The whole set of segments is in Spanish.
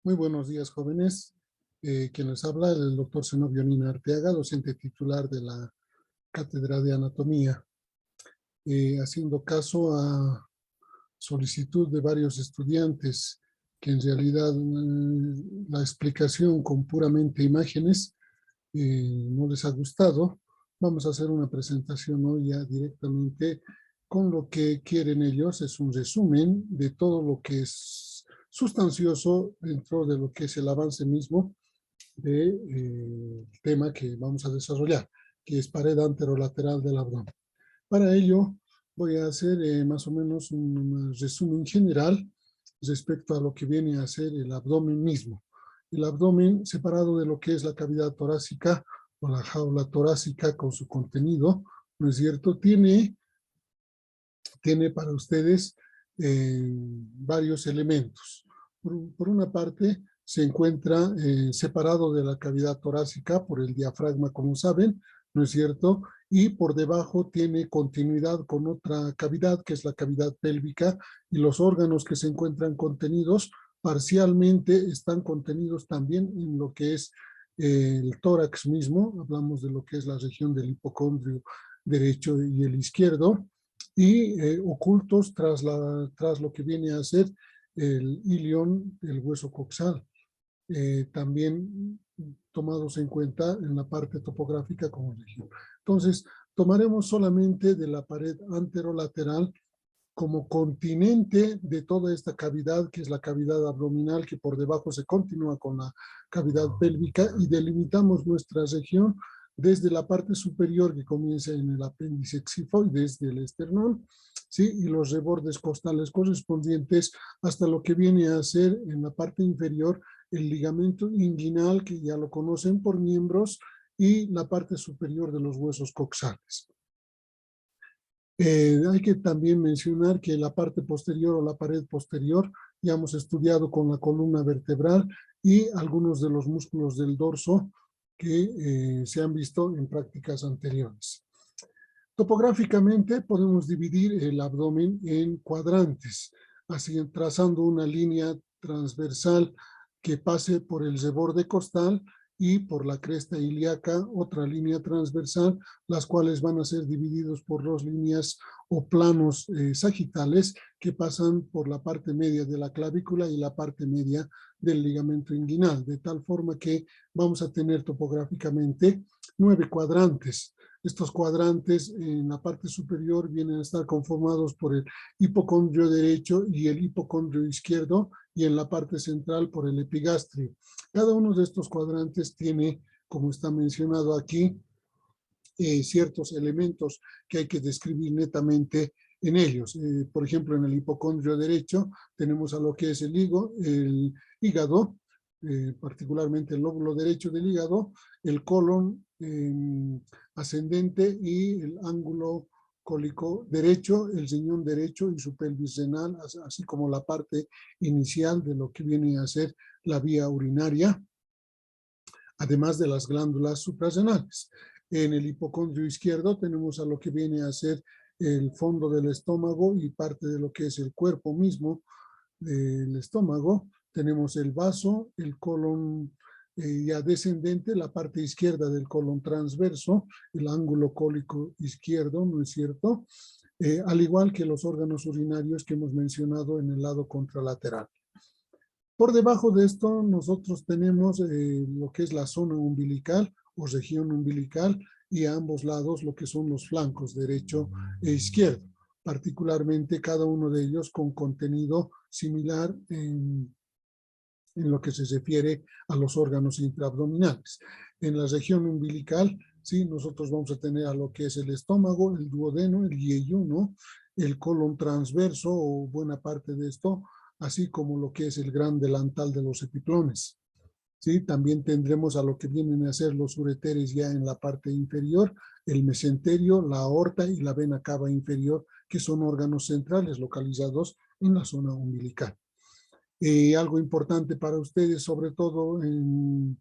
Muy buenos días, jóvenes. Quien les habla, el doctor Zenobio Nina Arteaga, docente titular de la Cátedra de Anatomía. Haciendo caso a solicitud de varios estudiantes que en realidad la explicación con puramente imágenes no les ha gustado, vamos a hacer una presentación hoy ya directamente con lo que quieren ellos. Es un resumen de todo lo que es sustancioso dentro de lo que es el avance mismo del tema que vamos a desarrollar, que es pared anterolateral del abdomen. Para ello voy a hacer más o menos un resumen general respecto a lo que viene a ser el abdomen mismo. El abdomen, separado de lo que es la cavidad torácica o la jaula torácica con su contenido, ¿no es cierto? Tiene para ustedes varios elementos. Por una parte, se encuentra separado de la cavidad torácica por el diafragma, como saben, ¿no es cierto? Y por debajo tiene continuidad con otra cavidad, que es la cavidad pélvica, y los órganos que se encuentran contenidos parcialmente están contenidos también en lo que es el tórax mismo. Hablamos de lo que es la región del hipocondrio derecho y el izquierdo, y ocultos tras lo que viene a ser el ilion, el hueso coxal. También tomados en cuenta en la parte topográfica como región. Entonces, tomaremos solamente de la pared anterolateral como continente de toda esta cavidad, que es la cavidad abdominal, que por debajo se continúa con la cavidad pélvica, y delimitamos nuestra región desde la parte superior, que comienza en el apéndice xifoide, desde el esternón, ¿sí? Y los rebordes costales correspondientes hasta lo que viene a ser en la parte inferior el ligamento inguinal, que ya lo conocen por miembros, y la parte superior de los huesos coxales. Hay que también mencionar que la parte posterior o la pared posterior ya hemos estudiado con la columna vertebral y algunos de los músculos del dorso que se han visto en prácticas anteriores. Topográficamente podemos dividir el abdomen en cuadrantes, así trazando una línea transversal que pase por el reborde costal y por la cresta ilíaca, otra línea transversal, las cuales van a ser divididos por dos líneas o planos sagitales que pasan por la parte media de la clavícula y la parte media del ligamento inguinal, de tal forma que vamos a tener topográficamente 9 cuadrantes. Estos cuadrantes en la parte superior vienen a estar conformados por el hipocondrio derecho y el hipocondrio izquierdo, y en la parte central por el epigastrio. Cada uno de estos cuadrantes tiene, como está mencionado aquí, ciertos elementos que hay que describir netamente en ellos. Por ejemplo, en el hipocondrio derecho tenemos a lo que es el hígado, particularmente el lóbulo derecho del hígado, el colon ascendente y el ángulo cólico derecho, el riñón derecho y su pelvis renal, así como la parte inicial de lo que viene a ser la vía urinaria, además de las glándulas suprarrenales. En el hipocondrio izquierdo tenemos a lo que viene a ser el fondo del estómago y parte de lo que es el cuerpo mismo del estómago. Tenemos el vaso, el colon ya descendente, la parte izquierda del colon transverso, el ángulo cólico izquierdo, ¿no es cierto? Al igual que los órganos urinarios que hemos mencionado en el lado contralateral. Por debajo de esto nosotros tenemos lo que es la zona umbilical o región umbilical, y a ambos lados lo que son los flancos derecho e izquierdo, particularmente cada uno de ellos con contenido similar en lo que se refiere a los órganos intraabdominales. En la región umbilical, sí, nosotros vamos a tener a lo que es el estómago, el duodeno, el yeyuno, el colon transverso o buena parte de esto, así como lo que es el gran delantal de los epiplones. ¿Sí? También tendremos a lo que vienen a ser los ureteres ya en la parte inferior, el mesenterio, la aorta y la vena cava inferior, que son órganos centrales localizados en la zona umbilical. Algo importante para ustedes, sobre todo en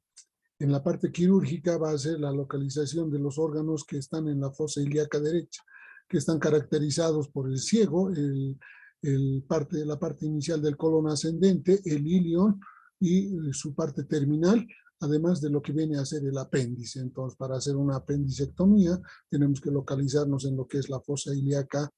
la parte quirúrgica, va a ser la localización de los órganos que están en la fosa ilíaca derecha, que están caracterizados por el ciego, la parte inicial del colon ascendente, el ilion, y su parte terminal, además de lo que viene a ser el apéndice. Entonces, para hacer una apendicectomía, tenemos que localizarnos en lo que es la fosa ilíaca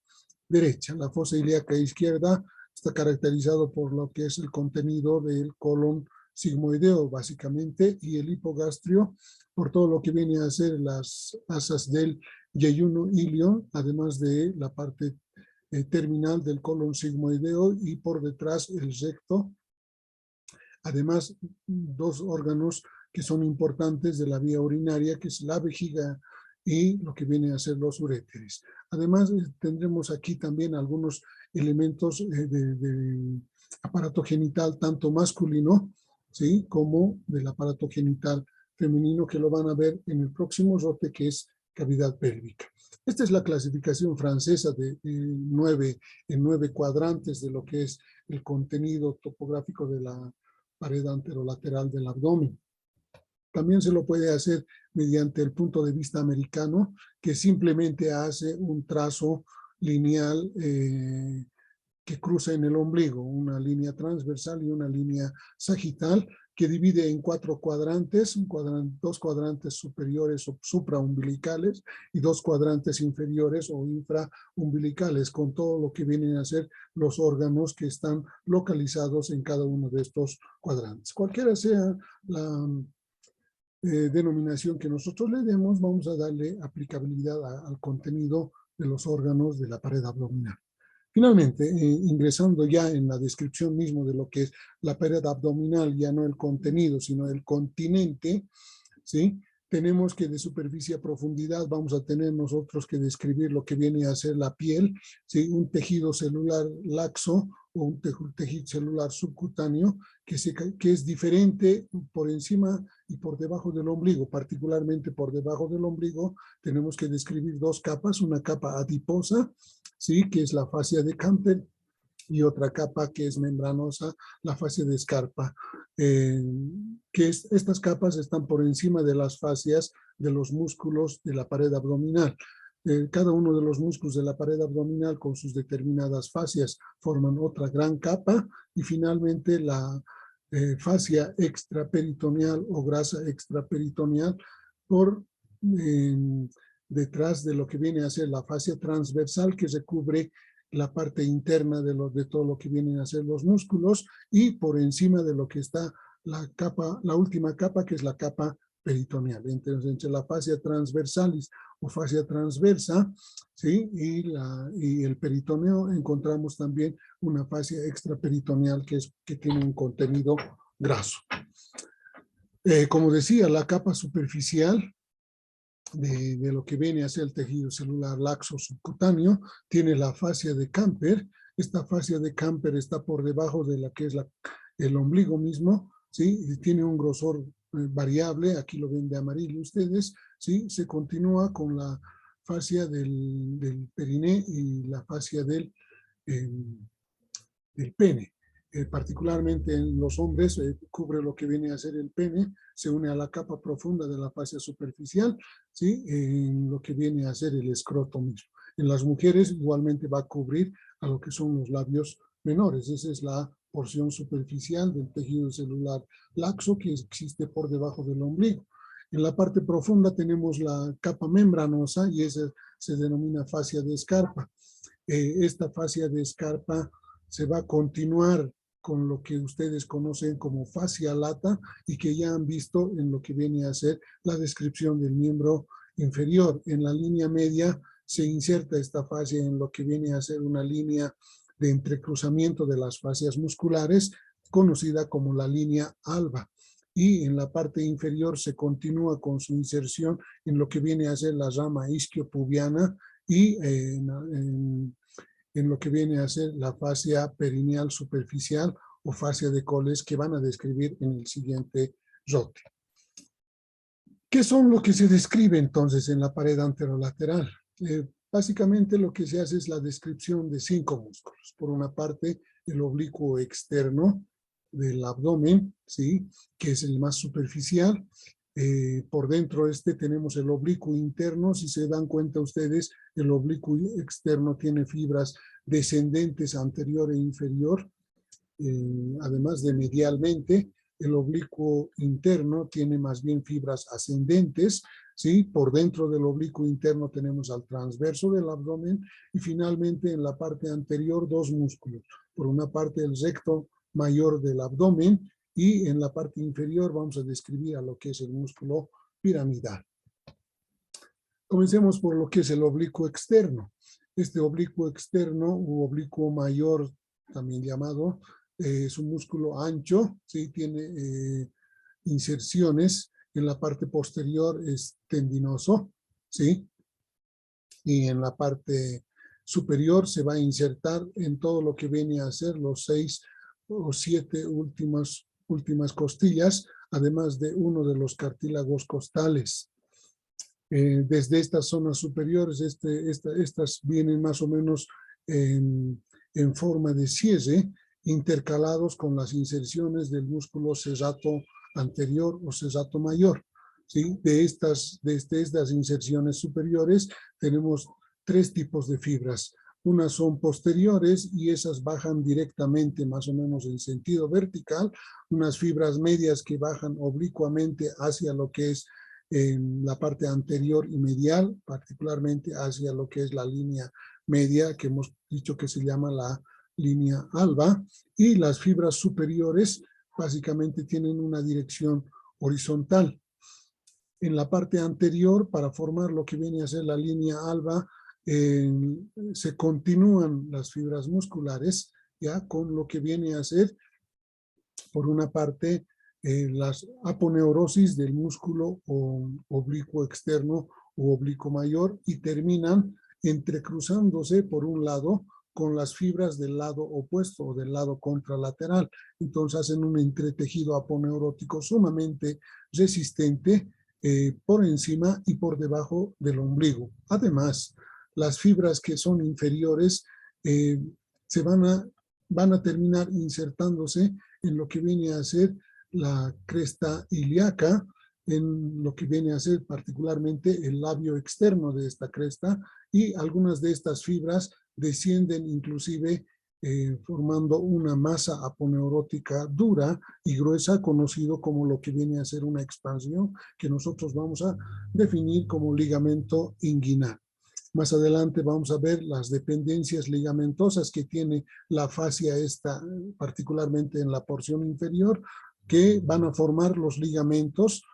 derecha. La fosa ilíaca izquierda está caracterizado por lo que es el contenido del colon sigmoideo, básicamente, y el hipogastrio, por todo lo que viene a ser las asas del yeyuno ilion, además de la parte terminal del colon sigmoideo, y por detrás el recto. Además, dos órganos que son importantes de la vía urinaria, que es la vejiga y lo que viene a ser los uréteres. Además, tendremos aquí también algunos elementos de aparato genital, tanto masculino, ¿sí?, como del aparato genital femenino, que lo van a ver en el próximo rote, que es cavidad pélvica. Esta es la clasificación francesa de en 9 cuadrantes de lo que es el contenido topográfico de la pared anterolateral del abdomen. También se lo puede hacer mediante el punto de vista americano, que simplemente hace un trazo lineal que cruza en el ombligo, una línea transversal y una línea sagital, que divide en 4 cuadrantes, 2 cuadrantes superiores o supraumbilicales y 2 cuadrantes inferiores o infraumbilicales, con todo lo que vienen a ser los órganos que están localizados en cada uno de estos cuadrantes. Cualquiera sea la denominación que nosotros le demos, vamos a darle aplicabilidad al contenido de los órganos de la pared abdominal. Finalmente, ingresando ya en la descripción mismo de lo que es la pared abdominal, ya no el contenido, sino el continente, ¿sí?, tenemos que de superficie a profundidad vamos a tener nosotros que describir lo que viene a ser la piel, ¿sí?, un tejido celular laxo o un tejido celular subcutáneo que es diferente por encima y por debajo del ombligo. Particularmente por debajo del ombligo tenemos que describir 2 capas, una capa adiposa, ¿sí?, que es la fascia de Camper, y otra capa que es membranosa, la fascia de Scarpa. Estas capas están por encima de las fascias de los músculos de la pared abdominal. Cada uno de los músculos de la pared abdominal con sus determinadas fascias forman otra gran capa, y finalmente la fascia extraperitoneal o grasa extraperitoneal por detrás de lo que viene a ser la fascia transversal, que recubre la parte interna de todo lo que vienen a ser los músculos, y por encima de lo que está la última capa, que es la capa peritoneal. Entonces, entre la fascia transversalis o fascia transversa, ¿sí?, y el peritoneo, encontramos también una fascia extraperitoneal que tiene un contenido graso. Como decía, la capa superficial de lo que viene a ser el tejido celular laxo subcutáneo tiene la fascia de Camper. Esta fascia de Camper está por debajo de la que es el ombligo mismo, ¿sí?, y tiene un grosor variable. Aquí lo ven de amarillo ustedes, ¿sí? Se continúa con la fascia del periné y la fascia del pene. Particularmente en los hombres, cubre lo que viene a ser el pene, se une a la capa profunda de la fascia superficial, ¿sí?, en lo que viene a ser el escroto mismo. En las mujeres igualmente va a cubrir a lo que son los labios menores. Esa es la porción superficial del tejido celular laxo que existe por debajo del ombligo. En la parte profunda tenemos la capa membranosa, y esa se denomina fascia de Scarpa. Esta fascia de Scarpa se va a continuar con lo que ustedes conocen como fascia lata, y que ya han visto en lo que viene a ser la descripción del miembro inferior. En la línea media se inserta esta fascia en lo que viene a ser una línea de entrecruzamiento de las fascias musculares, conocida como la línea alba. Y en la parte inferior se continúa con su inserción en lo que viene a ser la rama isquiopubiana, y en lo que viene a ser la fascia perineal superficial o fascia de Coles, que van a describir en el siguiente rote. ¿Qué son lo que se describe entonces en la pared anterolateral? Básicamente lo que se hace es la descripción de 5 músculos. Por una parte, el oblicuo externo del abdomen, ¿sí?, que es el más superficial. Por dentro tenemos el oblicuo interno. Si se dan cuenta ustedes, el oblicuo externo tiene fibras descendentes anterior e inferior, además de medialmente. El oblicuo interno tiene más bien fibras ascendentes, ¿sí? Por dentro del oblicuo interno tenemos al transverso del abdomen y finalmente en la parte anterior dos músculos. Por una parte el recto mayor del abdomen y en la parte inferior vamos a describir a lo que es el músculo piramidal. Comencemos por lo que es el oblicuo externo. Este oblicuo externo u oblicuo mayor, también llamado, es un músculo ancho, ¿sí? Tiene inserciones. En la parte posterior es tendinoso, ¿sí? Y en la parte superior se va a insertar en todo lo que viene a ser los 6 o 7 últimas costillas, además de uno de los cartílagos costales. Desde estas zonas superiores, estas vienen más o menos en forma de cierre, intercalados con las inserciones del músculo serrato anterior o serrato mayor. ¿Sí? De estas inserciones superiores tenemos tres tipos de fibras. Unas son posteriores y esas bajan directamente, más o menos en sentido vertical. Unas fibras medias que bajan oblicuamente hacia lo que es en la parte anterior y medial, particularmente hacia lo que es la línea media, que hemos dicho que se llama la línea alba, y las fibras superiores básicamente tienen una dirección horizontal. En la parte anterior, para formar lo que viene a ser la línea alba, se continúan las fibras musculares, ya con lo que viene a ser, por una parte, las aponeurosis del músculo oblicuo externo o oblicuo mayor y terminan entrecruzándose por un lado con las fibras del lado opuesto o del lado contralateral. Entonces hacen un entretejido aponeurótico sumamente resistente por encima y por debajo del ombligo. Además, las fibras que son inferiores se van a terminar insertándose en lo que viene a ser la cresta ilíaca, en lo que viene a ser particularmente el labio externo de esta cresta, y algunas de estas fibras descienden inclusive formando una masa aponeurótica dura y gruesa, conocido como lo que viene a ser una expansión, que nosotros vamos a definir como ligamento inguinal. Más adelante vamos a ver las dependencias ligamentosas que tiene la fascia esta, particularmente en la porción inferior, que van a formar los ligamentos,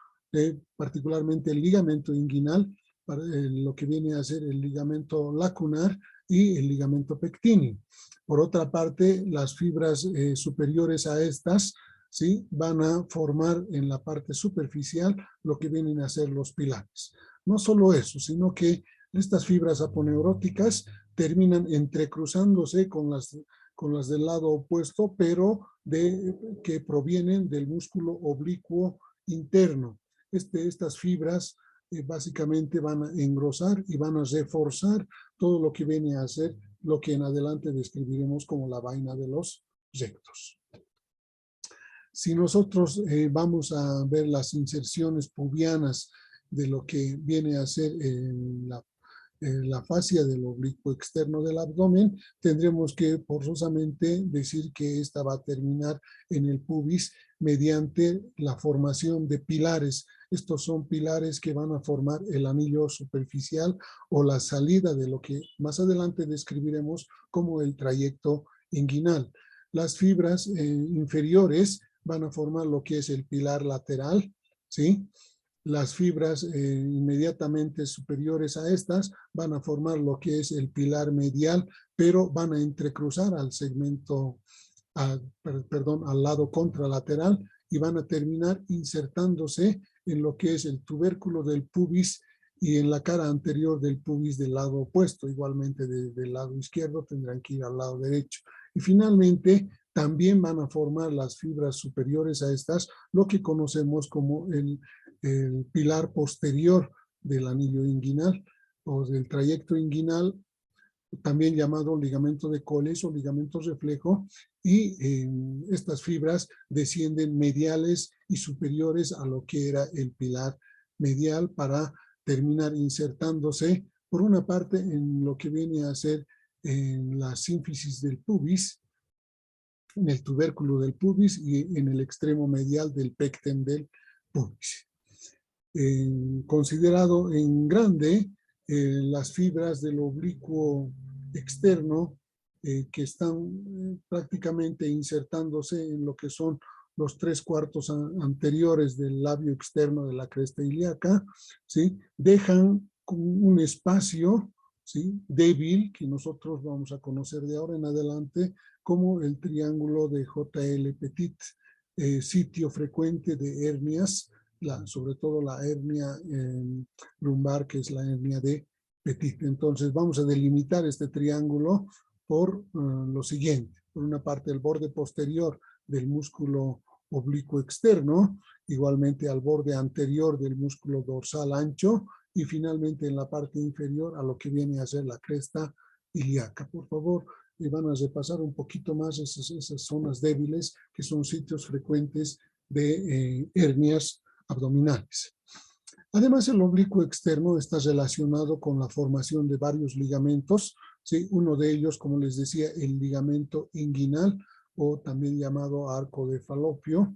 particularmente el ligamento inguinal, para lo que viene a ser el ligamento lacunar y el ligamento pectíneo. Por otra parte, las fibras superiores a estas, ¿sí? Van a formar en la parte superficial lo que vienen a ser los pilares. No solo eso, sino que estas fibras aponeuróticas terminan entrecruzándose con las del lado opuesto, pero que provienen del músculo oblicuo interno. Estas fibras básicamente van a engrosar y van a reforzar todo lo que viene a ser lo que en adelante describiremos como la vaina de los rectos. Si nosotros vamos a ver las inserciones pubianas de lo que viene a ser la fascia del oblicuo externo del abdomen, tendremos que forzosamente decir que esta va a terminar en el pubis mediante la formación de pilares. Estos son pilares que van a formar el anillo superficial o la salida de lo que más adelante describiremos como el trayecto inguinal. Las fibras inferiores van a formar lo que es el pilar lateral, ¿sí? Las fibras inmediatamente superiores a estas van a formar lo que es el pilar medial, pero van a entrecruzar al segmento, al lado contralateral, y van a terminar insertándose en lo que es el tubérculo del pubis y en la cara anterior del pubis del lado opuesto. Igualmente del lado izquierdo tendrán que ir al lado derecho. Y finalmente también van a formar las fibras superiores a estas, lo que conocemos como el pilar posterior del anillo inguinal o del trayecto inguinal, también llamado ligamento de Coles o ligamento reflejo, y estas fibras descienden mediales y superiores a lo que era el pilar medial para terminar insertándose por una parte en lo que viene a ser en la sínfisis del pubis, en el tubérculo del pubis y en el extremo medial del pecten del pubis. Considerado en grande, las fibras del oblicuo externo que están prácticamente insertándose en lo que son los 3/4 anteriores del labio externo de la cresta ilíaca, ¿sí? Dejan un espacio, ¿sí?, débil que nosotros vamos a conocer de ahora en adelante como el triángulo de JL Petit, sitio frecuente de hernias, sobre todo la hernia lumbar, que es la hernia de Petit. Entonces vamos a delimitar este triángulo por lo siguiente. Por una parte, el borde posterior del músculo oblicuo externo, igualmente al borde anterior del músculo dorsal ancho y finalmente en la parte inferior a lo que viene a ser la cresta ilíaca. Por favor, van a repasar un poquito más esas zonas débiles que son sitios frecuentes de hernias abdominales. Además, el oblicuo externo está relacionado con la formación de varios ligamentos, ¿sí? Uno de ellos, como les decía, el ligamento inguinal o también llamado arco de Falopio,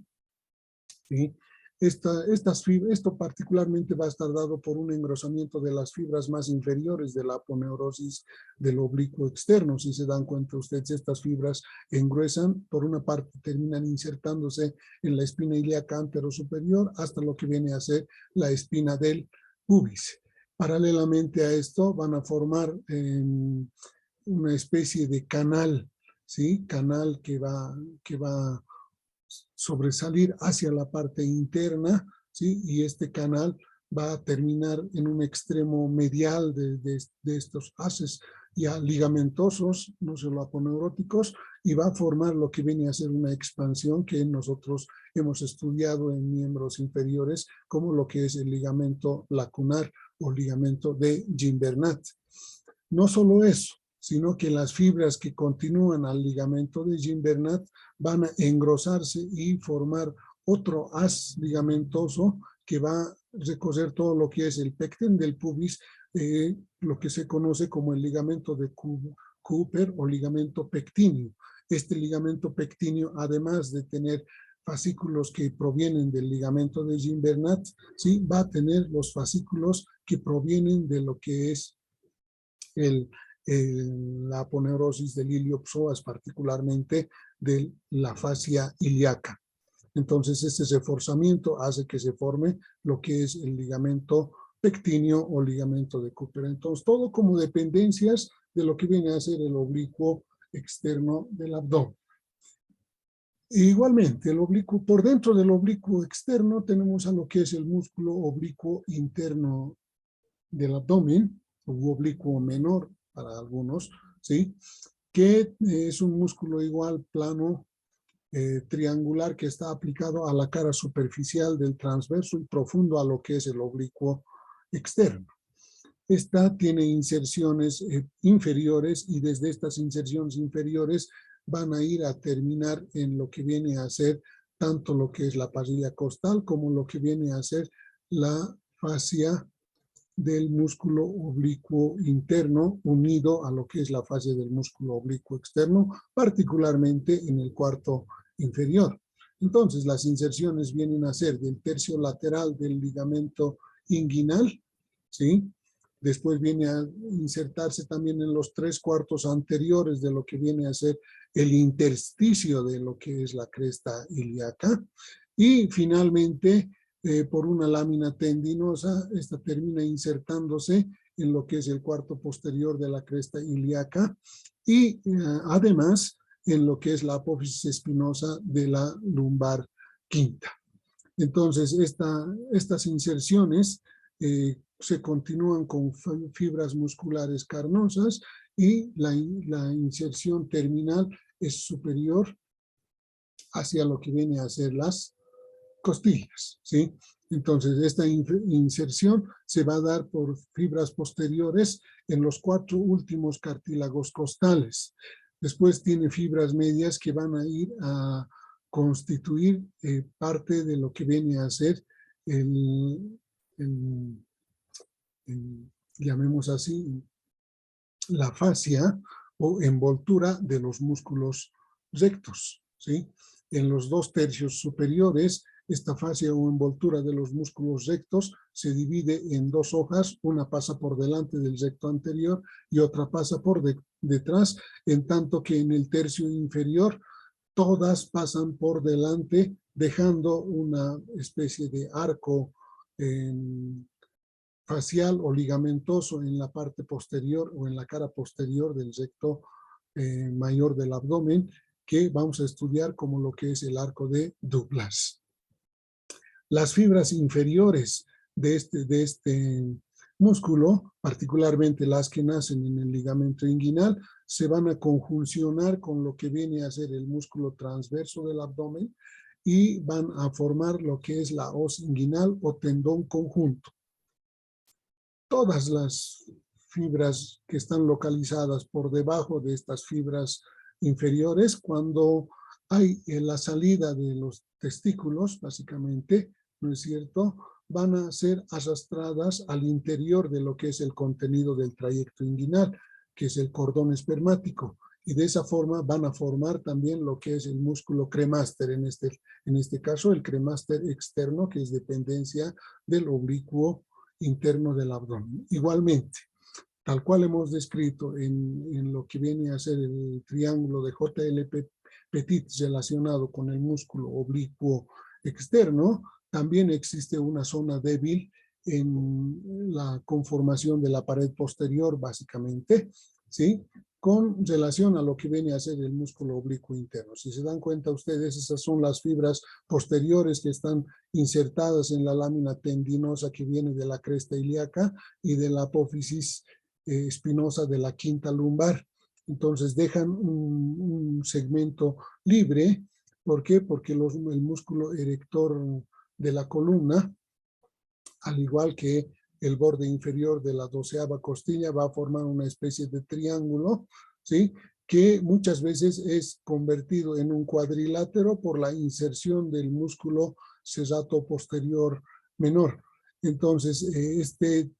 ¿sí? Esto particularmente va a estar dado por un engrosamiento de las fibras más inferiores de la aponeurosis del oblicuo externo. Si se dan cuenta ustedes, estas fibras engruesan, por una parte terminan insertándose en la espina ilíaca anterosuperior hasta lo que viene a ser la espina del pubis. Paralelamente a esto van a formar una especie de canal, ¿sí? Canal que va sobresalir hacia la parte interna, ¿sí? Y este canal va a terminar en un extremo medial de estos haces ya ligamentosos, no solo aponeuróticos, y va a formar lo que viene a ser una expansión que nosotros hemos estudiado en miembros inferiores, como lo que es el ligamento lacunar o ligamento de Gimbernat. No solo eso, sino que las fibras que continúan al ligamento de Gimbernat van a engrosarse y formar otro haz ligamentoso que va a recorrer todo lo que es el pecten del pubis, lo que se conoce como el ligamento de Cooper o ligamento pectíneo. Este ligamento pectíneo, además de tener fascículos que provienen del ligamento de Gimbernat, ¿sí?, va a tener los fascículos que provienen de lo que es la aponeurosis del iliopsoas, particularmente de la fascia ilíaca. Entonces, este reforzamiento hace que se forme lo que es el ligamento pectíneo o ligamento de Cooper. Entonces, todo como dependencias de lo que viene a ser el oblicuo externo del abdomen. Igualmente, el oblicuo, por dentro del oblicuo externo tenemos a lo que es el músculo oblicuo interno del abdomen, u oblicuo menor para algunos, ¿sí?, que es un músculo igual plano, triangular, que está aplicado a la cara superficial del transverso y profundo a lo que es el oblicuo externo. Esta tiene inserciones inferiores y desde estas inserciones inferiores van a ir a terminar en lo que viene a ser tanto lo que es la parrilla costal como lo que viene a ser la fascia del músculo oblicuo interno unido a lo que es la fascia del músculo oblicuo externo, particularmente en el cuarto inferior. Entonces, las inserciones vienen a ser del tercio lateral del ligamento inguinal, ¿sí? Después viene a insertarse también en los 3/4 anteriores de lo que viene a ser el intersticio de lo que es la cresta ilíaca. Y finalmente, por una lámina tendinosa, esta termina insertándose en lo que es el cuarto posterior de la cresta ilíaca y además en lo que es la apófisis espinosa de la lumbar quinta. Entonces, estas inserciones se continúan con fibras musculares carnosas y la inserción terminal es superior hacia lo que viene a ser las costillas, ¿sí? Entonces, esta inserción se va a dar por fibras posteriores en los 4 últimos cartílagos costales. Después tiene fibras medias que van a ir a constituir parte de lo que viene a ser llamemos así, la fascia o envoltura de los músculos rectos, ¿sí? En los 2/3 superiores, esta fascia o envoltura de los músculos rectos se divide en 2 hojas, una pasa por delante del recto anterior y otra pasa por detrás, en tanto que en el tercio inferior todas pasan por delante, dejando una especie de arco facial o ligamentoso en la parte posterior o en la cara posterior del recto mayor del abdomen, que vamos a estudiar como lo que es el arco de Douglas. Las fibras inferiores de este músculo, particularmente las que nacen en el ligamento inguinal, se van a conjuncionar con lo que viene a ser el músculo transverso del abdomen y van a formar lo que es la os inguinal o tendón conjunto. Todas las fibras que están localizadas por debajo de estas fibras inferiores, cuando hay la salida de los testículos, básicamente, ¿no es cierto?, van a ser arrastradas al interior de lo que es el contenido del trayecto inguinal, que es el cordón espermático, y de esa forma van a formar también lo que es el músculo cremaster, en este caso el cremaster externo, que es dependencia del oblicuo interno del abdomen. Igualmente, tal cual hemos descrito en lo que viene a ser el triángulo de JL Petit relacionado con el músculo oblicuo externo, también existe una zona débil en la conformación de la pared posterior, básicamente, ¿sí?, con relación a lo que viene a ser el músculo oblicuo interno. Si se dan cuenta ustedes, esas son las fibras posteriores que están insertadas en la lámina tendinosa que viene de la cresta ilíaca y de la apófisis espinosa de la quinta lumbar. Entonces dejan un segmento libre. ¿Por qué? Porque el músculo erector de la columna, al igual que el borde inferior de la 12ª costilla, va a formar una especie de triángulo, ¿sí?, que muchas veces es convertido en un cuadrilátero por la inserción del músculo serrato posterior menor. Entonces, este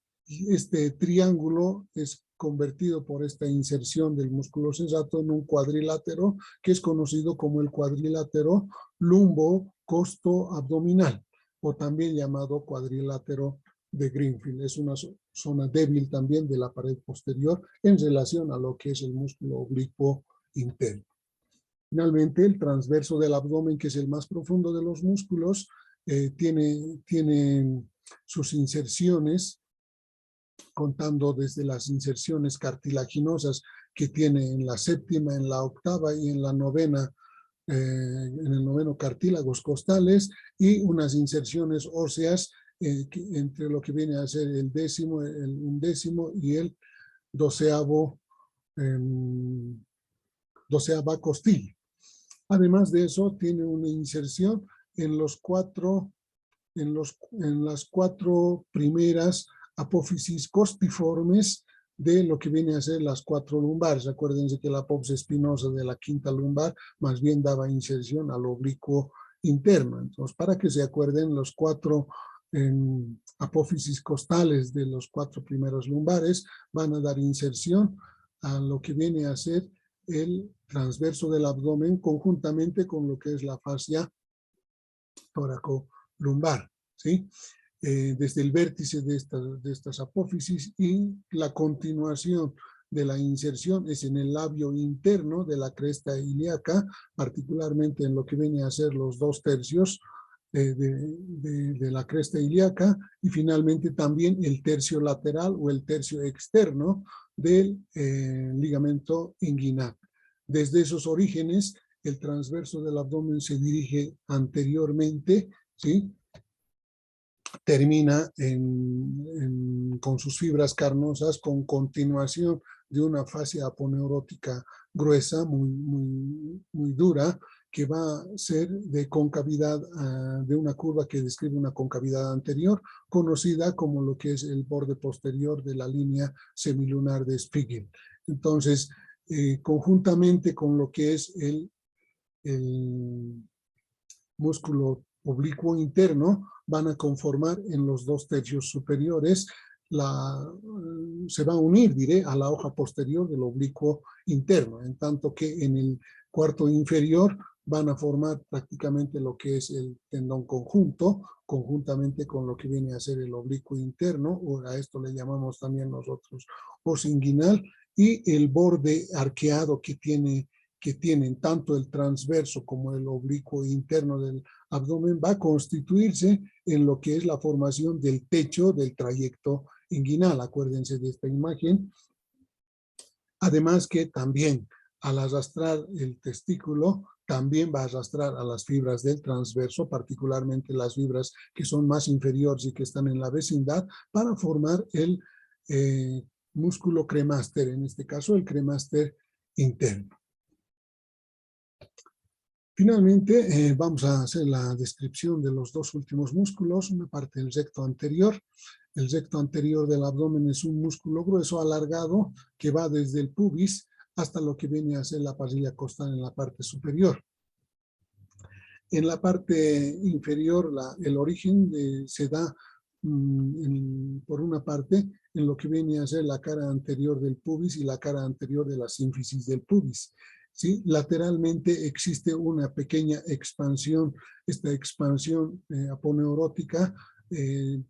triángulo es convertido por esta inserción del músculo serrato en un cuadrilátero que es conocido como el cuadrilátero lumbo-costo-abdominal, o también llamado cuadrilátero de Greenfield. Es una zona débil también de la pared posterior en relación a lo que es el músculo oblicuo interno. Finalmente, el transverso del abdomen, que es el más profundo de los músculos, tiene sus inserciones, contando desde las inserciones cartilaginosas que tiene en la 7ª, en la 8ª y en la 9ª, en el 9º cartílagos costales, y unas inserciones óseas entre lo que viene a ser el 10º, el 11º y el 12ª costilla. Además de eso, tiene una inserción en las 4 primeras apófisis costiformes de lo que viene a ser las 4 lumbares. Acuérdense que la apófisis espinosa de la quinta lumbar más bien daba inserción al oblicuo interno. Entonces, para que se acuerden, los 4 apófisis costales de los 4 primeros lumbares van a dar inserción a lo que viene a ser el transverso del abdomen conjuntamente con lo que es la fascia tóraco-lumbar, ¿sí? Desde el vértice de estas apófisis, y la continuación de la inserción es en el labio interno de la cresta ilíaca, particularmente en lo que viene a ser los 2/3 de la cresta ilíaca, y finalmente también el tercio lateral o el tercio externo del ligamento inguinal. Desde esos orígenes, el transverso del abdomen se dirige anteriormente, ¿sí?, termina con sus fibras carnosas, con continuación de una fascia aponeurótica gruesa, muy dura, que va a ser de concavidad, de una curva que describe una concavidad anterior, conocida como lo que es el borde posterior de la línea semilunar de Spiegel. Entonces, conjuntamente con lo que es el músculo oblicuo interno, van a conformar en los 2/3 superiores, se va a unir, diré, a la hoja posterior del oblicuo interno, en tanto que en el cuarto inferior van a formar prácticamente lo que es el tendón conjunto, conjuntamente con lo que viene a ser el oblicuo interno, o a esto le llamamos también nosotros os inguinal, y el borde arqueado que tienen tanto el transverso como el oblicuo interno del abdomen va a constituirse en lo que es la formación del techo del trayecto inguinal. Acuérdense de esta imagen. Además que también al arrastrar el testículo, también va a arrastrar a las fibras del transverso, particularmente las fibras que son más inferiores y que están en la vecindad, para formar el músculo cremaster, en este caso el cremaster interno. Finalmente, vamos a hacer la descripción de los dos últimos músculos, una parte del recto anterior. El recto anterior del abdomen es un músculo grueso alargado que va desde el pubis hasta lo que viene a ser la parrilla costal en la parte superior. En la parte inferior, el origen se da por una parte en lo que viene a ser la cara anterior del pubis y la cara anterior de la sínfisis del pubis. ¿Sí? Lateralmente existe una pequeña expansión. Esta expansión aponeurótica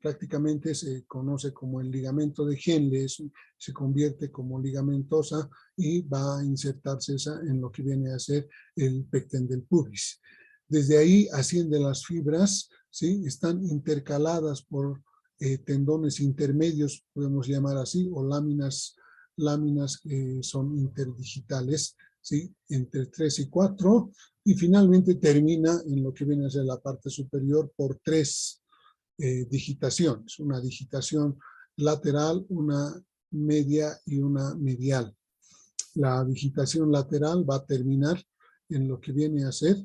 prácticamente se conoce como el ligamento de Henle, se convierte como ligamentosa y va a insertarse en lo que viene a ser el pecten del pubis. Desde ahí ascienden las fibras, ¿sí? Están intercaladas por tendones intermedios, podemos llamar así, o láminas son interdigitales, ¿sí? Entre 3 y 4, y finalmente termina en lo que viene a ser la parte superior por 3 digitaciones, una digitación lateral, una media y una medial. La digitación lateral va a terminar en lo que viene a ser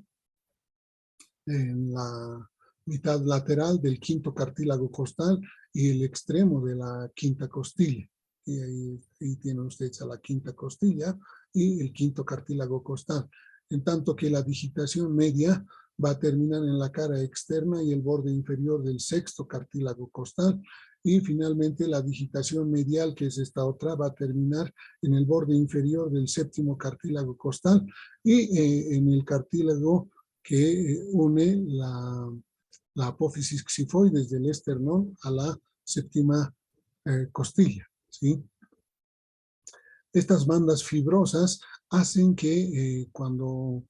en la mitad lateral del quinto cartílago costal y el extremo de la quinta costilla. Y ahí tiene usted a la quinta costilla y el quinto cartílago costal. En tanto que la digitación media va a terminar en la cara externa y el borde inferior del sexto cartílago costal. Y finalmente la digitación medial, que es esta otra, va a terminar en el borde inferior del séptimo cartílago costal y en el cartílago que une la apófisis xifoides del esternón a la séptima costilla, ¿sí? Estas bandas fibrosas hacen que cuando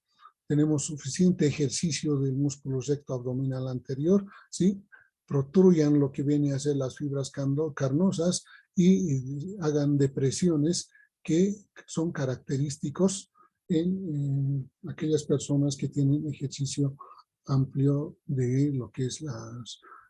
tenemos suficiente ejercicio del músculo recto abdominal anterior, ¿sí? Protruyan lo que viene a ser las fibras carnosas y hagan depresiones que son característicos en aquellas personas que tienen ejercicio amplio de lo que es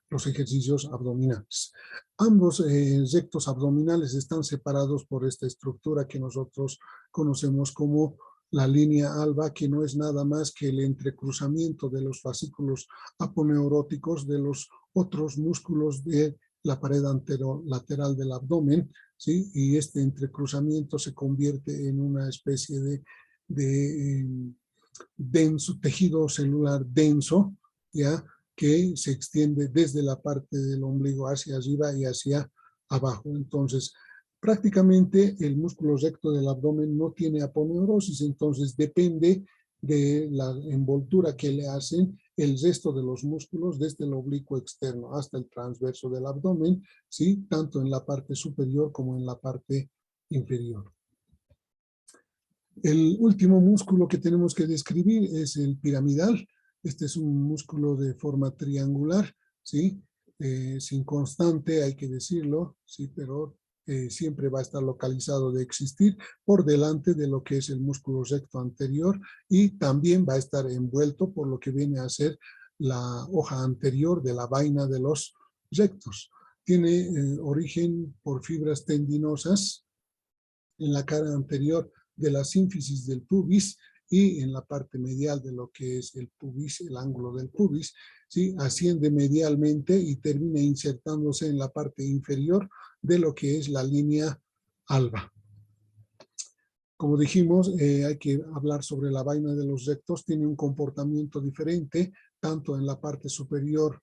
los ejercicios abdominales. Ambos rectos abdominales están separados por esta estructura que nosotros conocemos como la línea alba, que no es nada más que el entrecruzamiento de los fascículos aponeuróticos de los otros músculos de la pared anterolateral del abdomen, ¿sí? Y este entrecruzamiento se convierte en una especie de denso, tejido celular denso, ¿ya? Que se extiende desde la parte del ombligo hacia arriba y hacia abajo. Entonces, prácticamente el músculo recto del abdomen no tiene aponeurosis, entonces depende de la envoltura que le hacen el resto de los músculos desde el oblicuo externo hasta el transverso del abdomen, ¿sí? Tanto en la parte superior como en la parte inferior. El último músculo que tenemos que describir es el piramidal. Este es un músculo de forma triangular, ¿sí? Es inconstante, hay que decirlo, ¿sí? Pero siempre va a estar localizado de existir por delante de lo que es el músculo recto anterior y también va a estar envuelto por lo que viene a ser la hoja anterior de la vaina de los rectos. Tiene origen por fibras tendinosas en la cara anterior de la sínfisis del pubis y en la parte medial de lo que es el pubis, el ángulo del pubis, ¿sí? Asciende medialmente y termina insertándose en la parte inferior de lo que es la línea alba. Como dijimos, hay que hablar sobre la vaina de los rectos. Tiene un comportamiento diferente, tanto en la parte superior,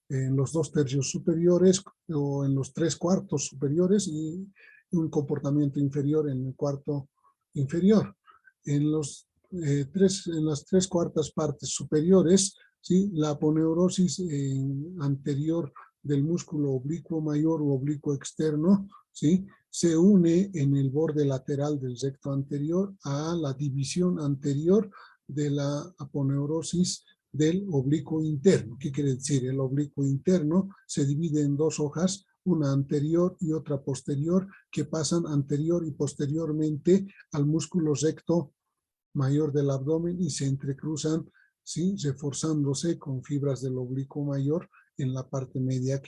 en los 2/3 superiores o en los 3/4 superiores y un comportamiento inferior en el cuarto inferior. En los en las 3/4 partes superiores, ¿sí? La aponeurosis anterior del músculo oblicuo mayor o oblicuo externo, ¿sí? Se une en el borde lateral del recto anterior a la división anterior de la aponeurosis del oblicuo interno. ¿Qué quiere decir? El oblicuo interno se divide en dos hojas, una anterior y otra posterior, que pasan anterior y posteriormente al músculo recto mayor del abdomen y se entrecruzan, ¿sí? Reforzándose con fibras del oblicuo mayor en la parte media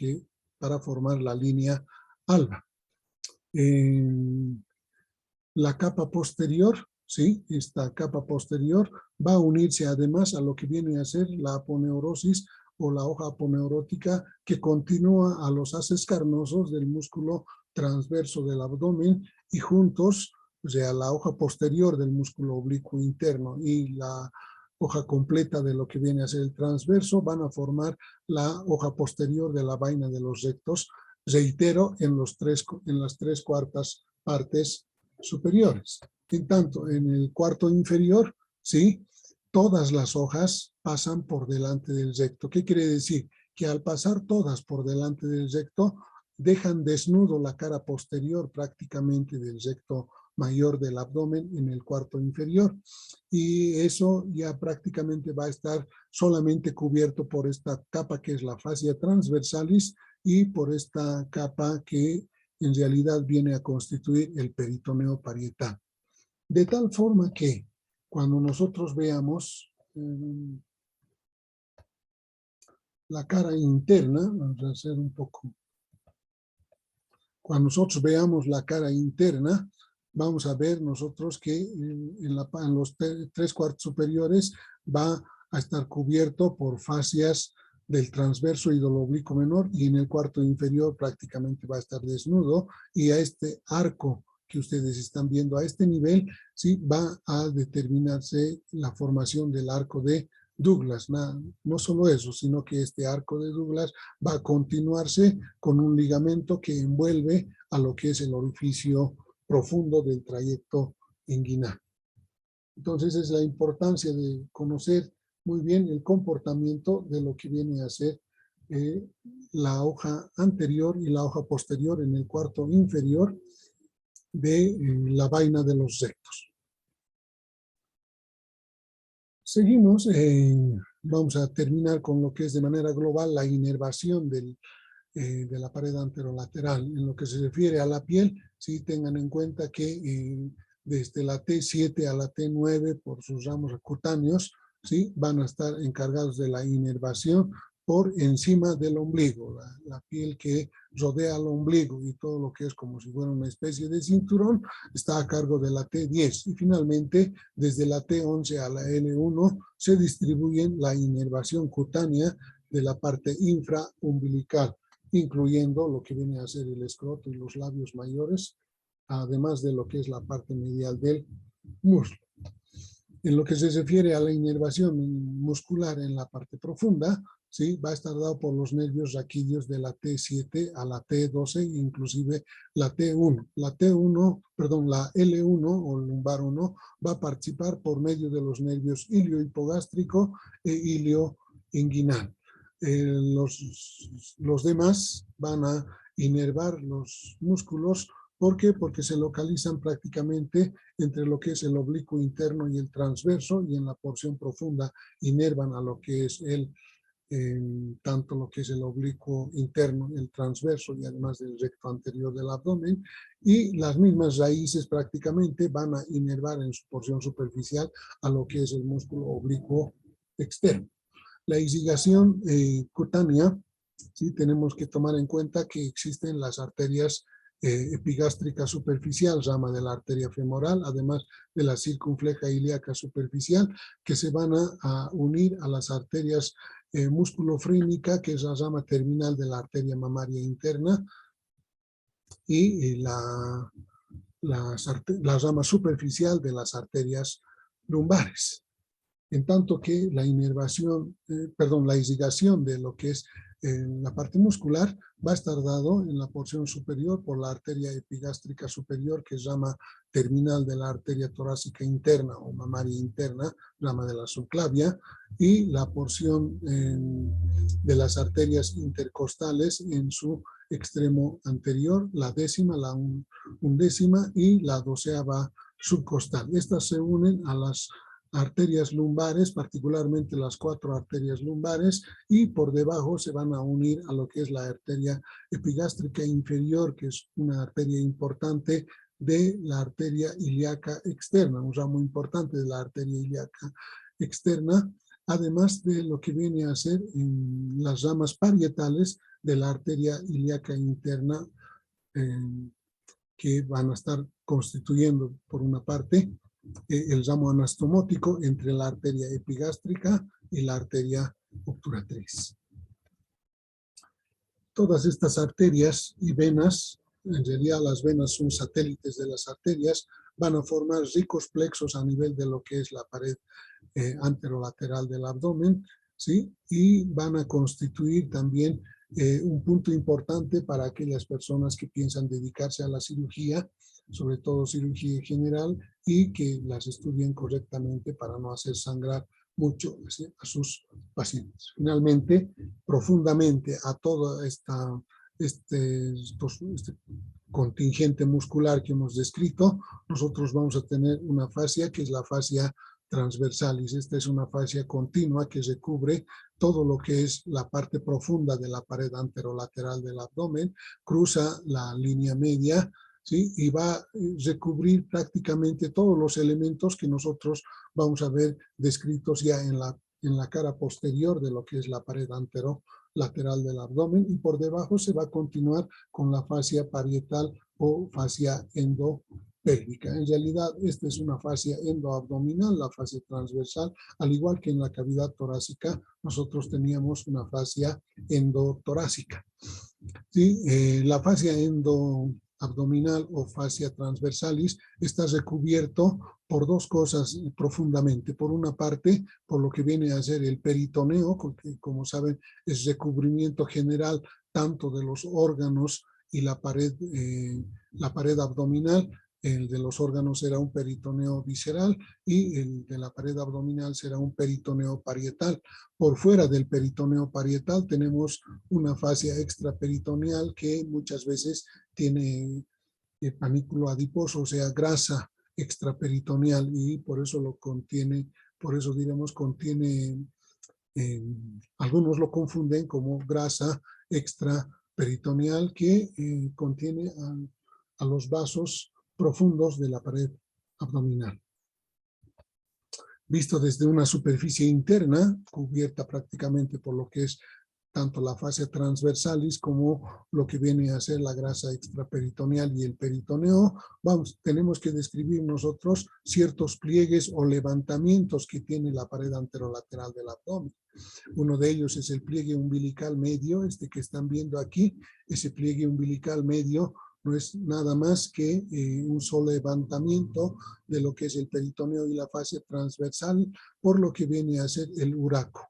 para formar la línea alba. La capa posterior, ¿sí? Esta capa posterior va a unirse además a lo que viene a ser la aponeurosis o la hoja aponeurótica que continúa a los haces carnosos del músculo transverso del abdomen y juntos, o sea, la hoja posterior del músculo oblicuo interno y la hoja completa de lo que viene a ser el transverso van a formar la hoja posterior de la vaina de los rectos, reitero, en las 3/4 partes superiores. En tanto, en el cuarto inferior, ¿sí? Todas las hojas pasan por delante del recto. ¿Qué quiere decir? Que al pasar todas por delante del recto, dejan desnudo la cara posterior prácticamente del recto mayor del abdomen en el cuarto inferior. Y eso ya prácticamente va a estar solamente cubierto por esta capa que es la fascia transversalis y por esta capa que en realidad viene a constituir el peritoneo parietal. De tal forma que cuando nosotros veamos la cara interna, vamos a hacer un poco, cuando nosotros veamos la cara interna, vamos a ver nosotros que en los 3/4 superiores va a estar cubierto por fascias del transverso y del oblicuo menor y en el cuarto inferior prácticamente va a estar desnudo y a este arco que ustedes están viendo a este nivel, ¿sí? Va a determinarse la formación del arco de Douglas. No solo eso, sino que este arco de Douglas va a continuarse con un ligamento que envuelve a lo que es el orificio profundo del trayecto inguinal. Entonces es la importancia de conocer muy bien el comportamiento de lo que viene a ser la hoja anterior y la hoja posterior en el cuarto inferior de la vaina de los rectos. Seguimos, vamos a terminar con lo que es de manera global la inervación de la pared anterolateral. En lo que se refiere a la piel, sí tengan en cuenta que desde la T7 a la T9 por sus ramos cutáneos, ¿sí? Van a estar encargados de la inervación por encima del ombligo, la piel que rodea al ombligo y todo lo que es como si fuera una especie de cinturón está a cargo de la T10 y finalmente desde la T11 a la L1 se distribuyen la inervación cutánea de la parte infraumbilical, incluyendo lo que viene a ser el escroto y los labios mayores, además de lo que es la parte medial del muslo. En lo que se refiere a la inervación muscular en la parte profunda, ¿sí? Va a estar dado por los nervios raquídeos de la T7 a la T12, inclusive la T1. La L1 o lumbar 1 va a participar por medio de los nervios iliohipogástrico e ilioinguinal. Los demás van a inervar los músculos. ¿Por qué? Porque se localizan prácticamente entre lo que es el oblicuo interno y el transverso y en la porción profunda inervan a lo que es tanto lo que es el oblicuo interno, el transverso y además del recto anterior del abdomen y las mismas raíces prácticamente van a inervar en su porción superficial a lo que es el músculo oblicuo externo. La irrigación cutánea, ¿sí? Tenemos que tomar en cuenta que existen las arterias epigástrica superficial, rama de la arteria femoral, además de la circunfleja ilíaca superficial, que se van a unir a las arterias musculofrénica, que es la rama terminal de la arteria mamaria interna, y la rama superficial de las arterias lumbares. En tanto que la inervación, la irrigación de lo que es en la parte muscular va a estar dado en la porción superior por la arteria epigástrica superior, que es rama terminal de la arteria torácica interna o mamaria interna, rama de la subclavia, y la porción de las arterias intercostales en su extremo anterior, la décima, la undécima y la doceava subcostal. Estas se unen a las arterias lumbares, particularmente las 4 arterias lumbares, y por debajo se van a unir a lo que es la arteria epigástrica inferior, que es una arteria importante de la arteria ilíaca externa, un ramo importante de la arteria ilíaca externa, además de lo que viene a ser en las ramas parietales de la arteria ilíaca interna, que van a estar constituyendo, por una parte, el ramo anastomótico entre la arteria epigástrica y la arteria obturatriz. Todas estas arterias y venas, en realidad las venas son satélites de las arterias, van a formar ricos plexos a nivel de lo que es la pared anterolateral del abdomen, ¿sí? Y van a constituir también un punto importante para aquellas personas que piensan dedicarse a la cirugía, sobre todo cirugía general, y que las estudien correctamente para no hacer sangrar mucho a sus pacientes. Finalmente, profundamente a todo este contingente muscular que hemos descrito, nosotros vamos a tener una fascia que es la fascia transversalis. Esta es una fascia continua que recubre todo lo que es la parte profunda de la pared anterolateral del abdomen, cruza la línea media, ¿sí? Y va a recubrir prácticamente todos los elementos que nosotros vamos a ver descritos ya en la cara posterior de lo que es la pared anterolateral del abdomen, y por debajo se va a continuar con la fascia parietal o fascia endopélvica. En realidad, esta es una fascia endoabdominal, la fascia transversal, al igual que en la cavidad torácica, nosotros teníamos una fascia endotorácica. ¿Sí? La fascia endoabdominal o fascia transversalis está recubierto por dos cosas profundamente. Por una parte, por lo que viene a ser el peritoneo, porque como saben es recubrimiento general tanto de los órganos y la pared abdominal. El de los órganos será un peritoneo visceral y el de la pared abdominal será un peritoneo parietal. Por fuera del peritoneo parietal tenemos una fascia extraperitoneal que muchas veces tiene panículo adiposo, o sea, grasa extraperitoneal, y por eso lo contiene, por eso diremos contiene, algunos lo confunden como grasa extraperitoneal que contiene a los vasos profundos de la pared abdominal. Visto desde una superficie interna, cubierta prácticamente por lo que es tanto la fascia transversalis como lo que viene a ser la grasa extraperitoneal y el peritoneo, tenemos que describir nosotros ciertos pliegues o levantamientos que tiene la pared anterolateral del abdomen. Uno de ellos es el pliegue umbilical medio, este que están viendo aquí. Ese pliegue umbilical medio no es nada más que un solo levantamiento de lo que es el peritoneo y la fascia transversal, por lo que viene a ser el uraco.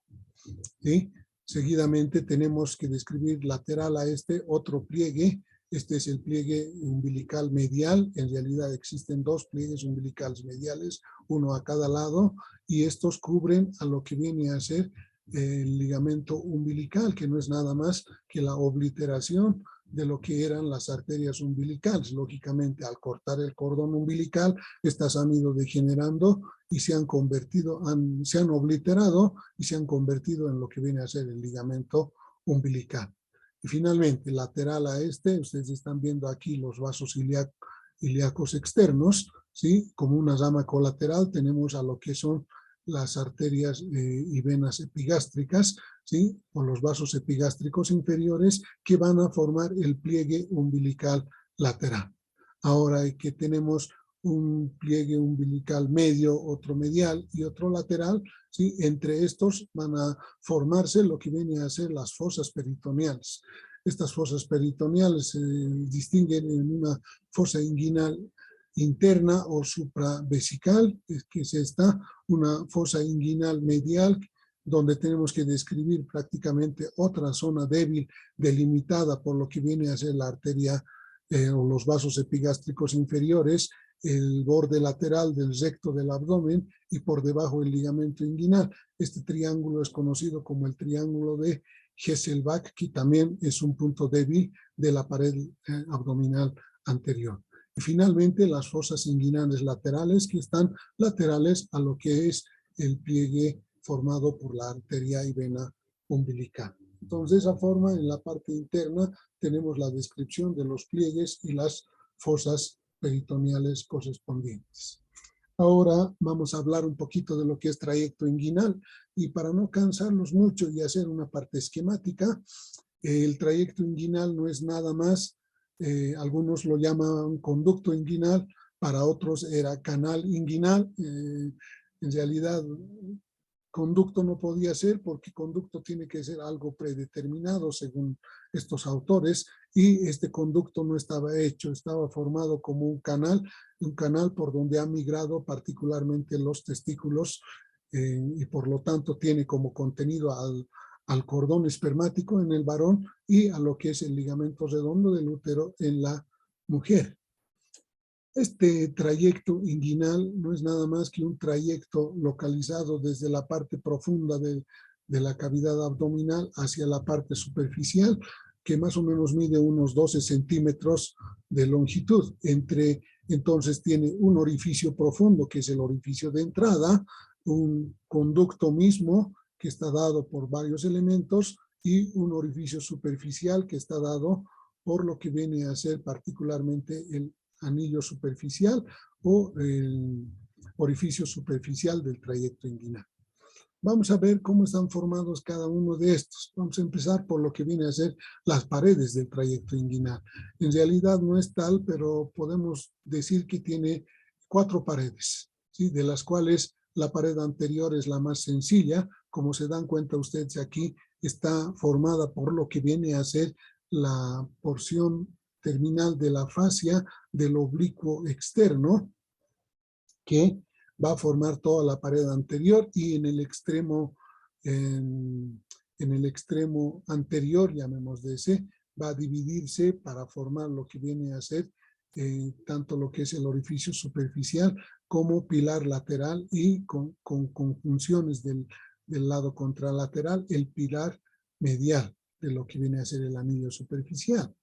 ¿Sí? Seguidamente tenemos que describir lateral a este otro pliegue. Este es el pliegue umbilical medial. En realidad existen dos pliegues umbilicales mediales, uno a cada lado, y estos cubren a lo que viene a ser el ligamento umbilical, que no es nada más que la obliteración de lo que eran las arterias umbilicales. Lógicamente, al cortar el cordón umbilical, estas han ido degenerando y se han convertido, se han obliterado y se han convertido en lo que viene a ser el ligamento umbilical. Y finalmente, lateral a este, ustedes están viendo aquí los vasos ilíacos externos, ¿sí? Como una rama colateral tenemos a lo que son las arterias y venas epigástricas, ¿sí? O los vasos epigástricos inferiores, que van a formar el pliegue umbilical lateral. Ahora que tenemos un pliegue umbilical medio, otro medial y otro lateral, ¿sí? Entre estos van a formarse lo que viene a ser las fosas peritoneales. Estas fosas peritoneales se distinguen en una fosa inguinal interna o supravesical, que es esta, una fosa inguinal medial donde tenemos que describir prácticamente otra zona débil delimitada por lo que viene a ser la arteria o los vasos epigástricos inferiores, el borde lateral del recto del abdomen y por debajo el ligamento inguinal. Este triángulo es conocido como el triángulo de Hesselbach, que también es un punto débil de la pared abdominal anterior. Y finalmente las fosas inguinales laterales, que están laterales a lo que es el pliegue formado por la arteria y vena umbilical. Entonces, de esa forma, en la parte interna tenemos la descripción de los pliegues y las fosas peritoneales correspondientes. Ahora vamos a hablar un poquito de lo que es trayecto inguinal, y para no cansarnos mucho y hacer una parte esquemática, el trayecto inguinal no es nada más, algunos lo llaman conducto inguinal, para otros era canal inguinal. En realidad, conducto no podía ser, porque conducto tiene que ser algo predeterminado según estos autores, y este conducto no estaba hecho, estaba formado como un canal por donde ha migrado particularmente los testículos, y por lo tanto tiene como contenido al cordón espermático en el varón y a lo que es el ligamento redondo del útero en la mujer. Este trayecto inguinal no es nada más que un trayecto localizado desde la parte profunda de la cavidad abdominal hacia la parte superficial, que más o menos mide unos 12 centímetros de longitud. Entonces tiene un orificio profundo, que es el orificio de entrada, un conducto mismo que está dado por varios elementos, y un orificio superficial que está dado por lo que viene a ser particularmente el anillo superficial o el orificio superficial del trayecto inguinal. Vamos a ver cómo están formados cada uno de estos. Vamos a empezar por lo que viene a ser las paredes del trayecto inguinal. En realidad no es tal, pero podemos decir que tiene 4 paredes, ¿sí? De las cuales la pared anterior es la más sencilla. Como se dan cuenta ustedes aquí, está formada por lo que viene a ser la porción terminal de la fascia del oblicuo externo, que va a formar toda la pared anterior, y en el extremo anterior, llamemos de ese, va a dividirse para formar lo que viene a ser tanto lo que es el orificio superficial como pilar lateral, y con conjunciones del lado contralateral, el pilar medial de lo que viene a ser el anillo superficial.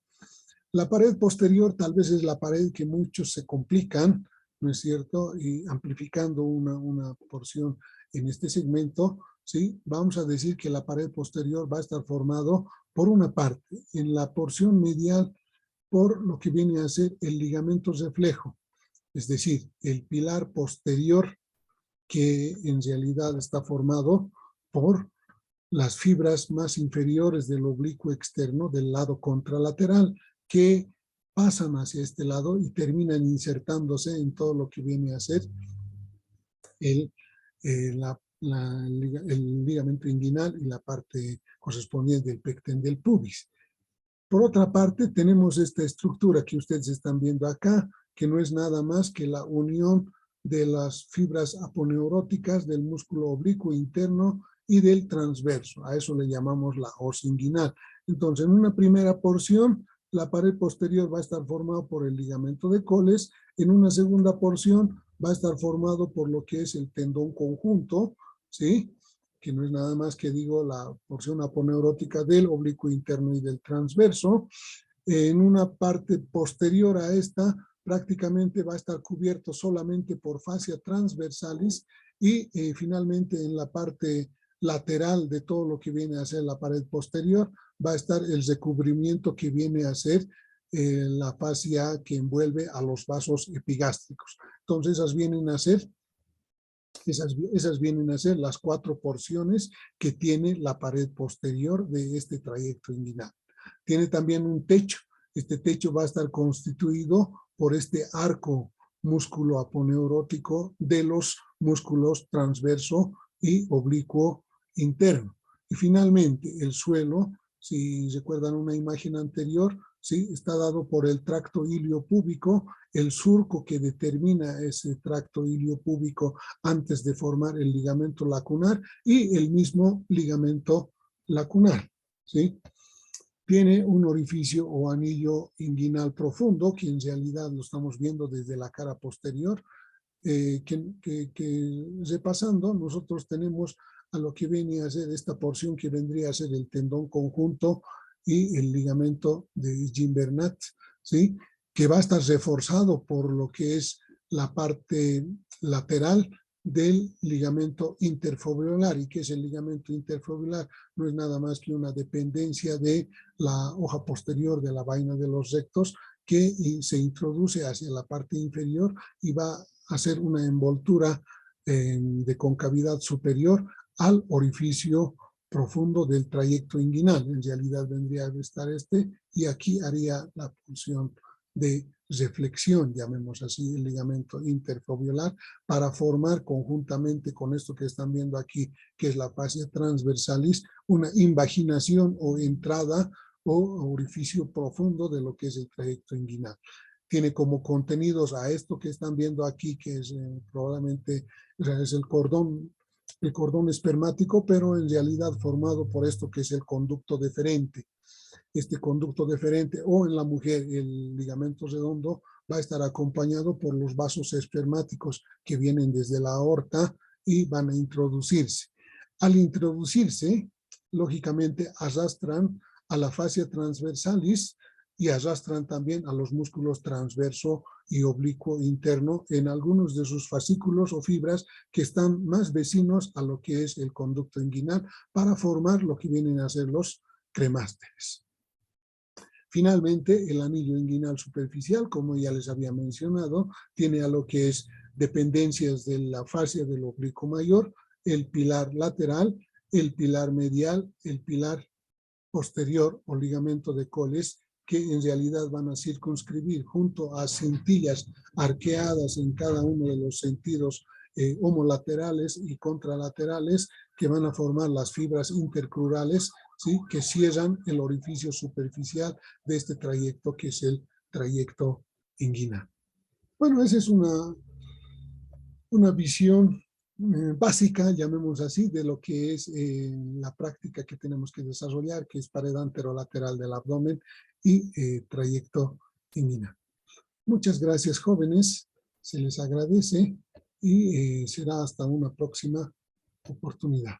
La pared posterior tal vez es la pared que muchos se complican, ¿no es cierto? Y amplificando una porción en este segmento, ¿sí? Vamos a decir que la pared posterior va a estar formado por una parte, en la porción medial, por lo que viene a ser el ligamento reflejo, es decir, el pilar posterior, que en realidad está formado por las fibras más inferiores del oblicuo externo del lado contralateral, que pasan hacia este lado y terminan insertándose en todo lo que viene a ser el ligamento inguinal y la parte correspondiente del pecten del pubis. Por otra parte, tenemos esta estructura que ustedes están viendo acá, que no es nada más que la unión de las fibras aponeuróticas del músculo oblicuo interno y del transverso. A eso le llamamos la os inguinal. Entonces, en una primera porción, la pared posterior va a estar formada por el ligamento de Coles. En una segunda porción va a estar formado por lo que es el tendón conjunto, ¿sí? Que no es nada más que, digo, la porción aponeurótica del oblicuo interno y del transverso. En una parte posterior a esta, prácticamente va a estar cubierto solamente por fascia transversalis, y finalmente en la parte lateral de todo lo que viene a ser la pared posterior va a estar el recubrimiento que viene a ser la fascia que envuelve a los vasos epigástricos. Entonces esas vienen a ser las 4 porciones que tiene la pared posterior de este trayecto inguinal. Tiene también un techo. Este techo va a estar constituido por este arco músculo aponeurótico de los músculos transverso y oblicuo interno. Y finalmente el suelo, si recuerdan una imagen anterior, ¿sí? Está dado por el tracto iliopúbico, el surco que determina ese tracto iliopúbico antes de formar el ligamento lacunar y el mismo ligamento lacunar, ¿sí? Tiene un orificio o anillo inguinal profundo, que en realidad lo estamos viendo desde la cara posterior, que repasando, nosotros tenemos a lo que viene a ser esta porción que vendría a ser el tendón conjunto y el ligamento de Gimbernat, ¿sí? Que va a estar reforzado por lo que es la parte lateral del ligamento interfoveolar. ¿Y qué es el ligamento interfoveolar? No es nada más que una dependencia de la hoja posterior de la vaina de los rectos que se introduce hacia la parte inferior y va a hacer una envoltura de concavidad superior al orificio profundo del trayecto inguinal. En realidad vendría a estar y aquí haría la función de reflexión, llamemos así, el ligamento interfoveolar, para formar conjuntamente con esto que están viendo aquí, que es la fascia transversalis, una invaginación o entrada o orificio profundo de lo que es el trayecto inguinal. Tiene como contenidos a esto que están viendo aquí, que es probablemente es el cordón espermático, pero en realidad formado por esto que es el conducto deferente. Este conducto deferente, o en la mujer el ligamento redondo, va a estar acompañado por los vasos espermáticos que vienen desde la aorta y van a introducirse. Al introducirse, lógicamente arrastran a la fascia transversalis y arrastran también a los músculos transverso y oblicuo interno en algunos de sus fascículos o fibras que están más vecinos a lo que es el conducto inguinal para formar lo que vienen a ser los cremásteres. Finalmente, el anillo inguinal superficial, como ya les había mencionado, tiene a lo que es dependencias de la fascia del oblicuo mayor, el pilar lateral, el pilar medial, el pilar posterior o ligamento de Colles, que en realidad van a circunscribir junto a cintillas arqueadas en cada uno de los sentidos homolaterales y contralaterales que van a formar las fibras intercrurales, ¿sí? Que cierran el orificio superficial de este trayecto que es el trayecto inguinal. Bueno, esa es una visión básica, llamemos así, de lo que es la práctica que tenemos que desarrollar, que es pared anterolateral del abdomen y trayecto inguinal. Muchas gracias, jóvenes. Se les agradece y será hasta una próxima oportunidad.